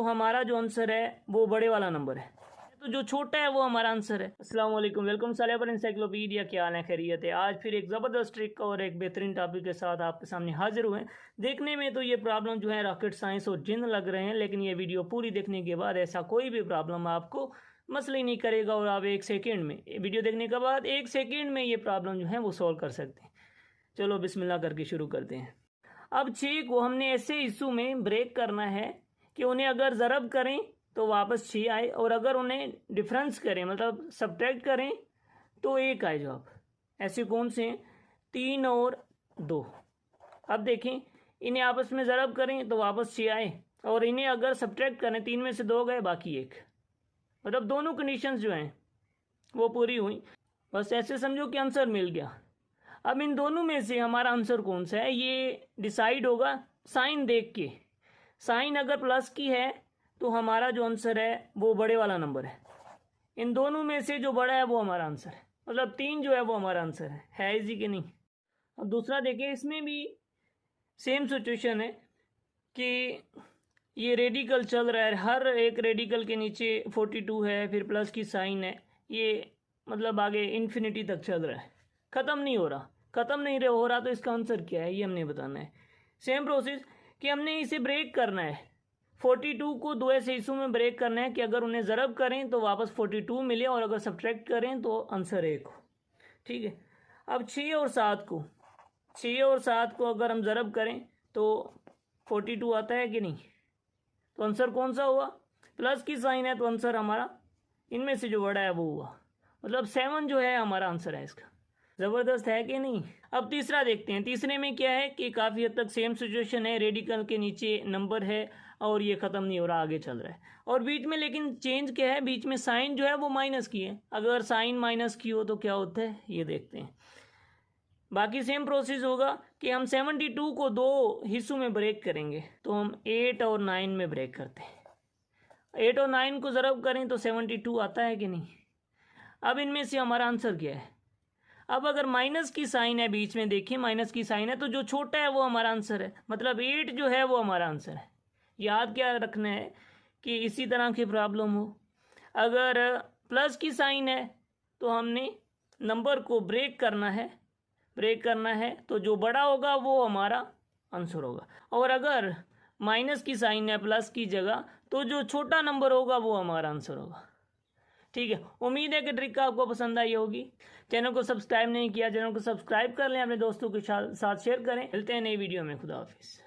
तो हमारा जो आंसर है वो बड़े वाला नंबर है, तो जो छोटा है वो हमारा आंसर है। अस्सलाम वालेकुम, वेलकम साले पर इंसाइक्लोपीडिया। क्या हाल है, खैरियत है? आज फिर एक ज़बरदस्त ट्रिक और एक बेहतरीन टॉपिक के साथ आपके सामने हाजिर हुए हैं। देखने में तो ये प्रॉब्लम जो है रॉकेट साइंस और जिन लग रहे हैं, लेकिन ये वीडियो पूरी देखने के बाद ऐसा कोई भी प्रॉब्लम आपको मसले ही नहीं करेगा और आप एक सेकेंड में, वीडियो देखने के बाद एक सेकेंड में ये प्रॉब्लम जो है वो सॉल्व कर सकते हैं। चलो बिस्मिल्लाह करके शुरू करते हैं। अब 6 को हमने ऐसे इशू में ब्रेक करना है कि उन्हें अगर ज़रब करें तो वापस 6 आए, और अगर उन्हें डिफरेंस करें मतलब सब्ट्रैक्ट करें तो 1 आए जवाब। ऐसे कौन से हैं? 3 और 2। अब देखें, इन्हें आपस में ज़रब करें तो वापस 6 आए, और इन्हें अगर सब्ट्रैक्ट करें 3 में से 2 गए, बाकी 1। मतलब दोनों कंडीशंस जो हैं वो पूरी हुई। बस ऐसे समझो कि आंसर मिल गया। अब इन दोनों में से हमारा आंसर कौन सा है ये डिसाइड होगा साइन देख के। साइन अगर प्लस की है तो हमारा जो आंसर है वो बड़े वाला नंबर है। इन दोनों में से जो बड़ा है वो हमारा आंसर है, मतलब 3 जो है वो हमारा आंसर है इजी कि नहीं। अब दूसरा देखिए, इसमें भी सेम सिचुएशन है कि ये रेडिकल चल रहा है, हर एक रेडिकल के नीचे 42 है, फिर प्लस की साइन है, ये मतलब आगे इन्फिनिटी तक चल रहा है, ख़त्म नहीं हो रहा। ख़त्म नहीं हो रहा तो इसका आंसर क्या है ये हमने बताना है। सेम प्रोसेस कि हमने इसे ब्रेक करना है। 42 को 2 ऐसे हिस्सों में ब्रेक करना है कि अगर उन्हें ज़रब करें तो वापस 42 मिले, और अगर सब्ट्रैक्ट करें तो आंसर 1 हो। ठीक है। अब 6 और 7 को अगर हम ज़रब करें तो 42 आता है कि नहीं, तो आंसर कौन सा हुआ? प्लस की साइन है तो आंसर हमारा इनमें से जो बड़ा है वो हुआ, मतलब 7 जो है हमारा आंसर है इसका। ज़बरदस्त है कि नहीं। अब तीसरा देखते हैं। तीसरे में क्या है कि काफ़ी हद तक सेम सिचुएशन है, रेडिकल के नीचे नंबर है और ये ख़त्म नहीं हो रहा, आगे चल रहा है, और बीच में लेकिन चेंज क्या है, बीच में साइन जो है वो माइनस की है। अगर साइन माइनस की हो तो क्या होता है ये देखते हैं। बाकी सेम प्रोसेस होगा कि हम 72 को 2 हिस्सों में ब्रेक करेंगे, तो हम 8 और 9 में ब्रेक करते हैं। 8 और 9 को ज़रब करें तो 72 आता है कि नहीं। अब इनमें से हमारा आंसर क्या है? अब अगर माइनस की साइन है बीच में, देखिए माइनस की साइन है, तो जो छोटा है वो हमारा आंसर है, मतलब 8 जो है वो हमारा आंसर है। याद क्या रखना है कि इसी तरह की प्रॉब्लम हो, अगर प्लस की साइन है तो हमने नंबर को ब्रेक करना है तो जो बड़ा होगा वो हमारा आंसर होगा, और अगर माइनस की साइन है प्लस की जगह तो जो छोटा नंबर होगा वो हमारा आंसर होगा। ठीक है, उम्मीद है कि ट्रिक आपको पसंद आई होगी। चैनल को सब्सक्राइब नहीं किया, चैनल को सब्सक्राइब कर लें, अपने दोस्तों के साथ शेयर करें। मिलते हैं नई वीडियो में। खुदा हाफिज़।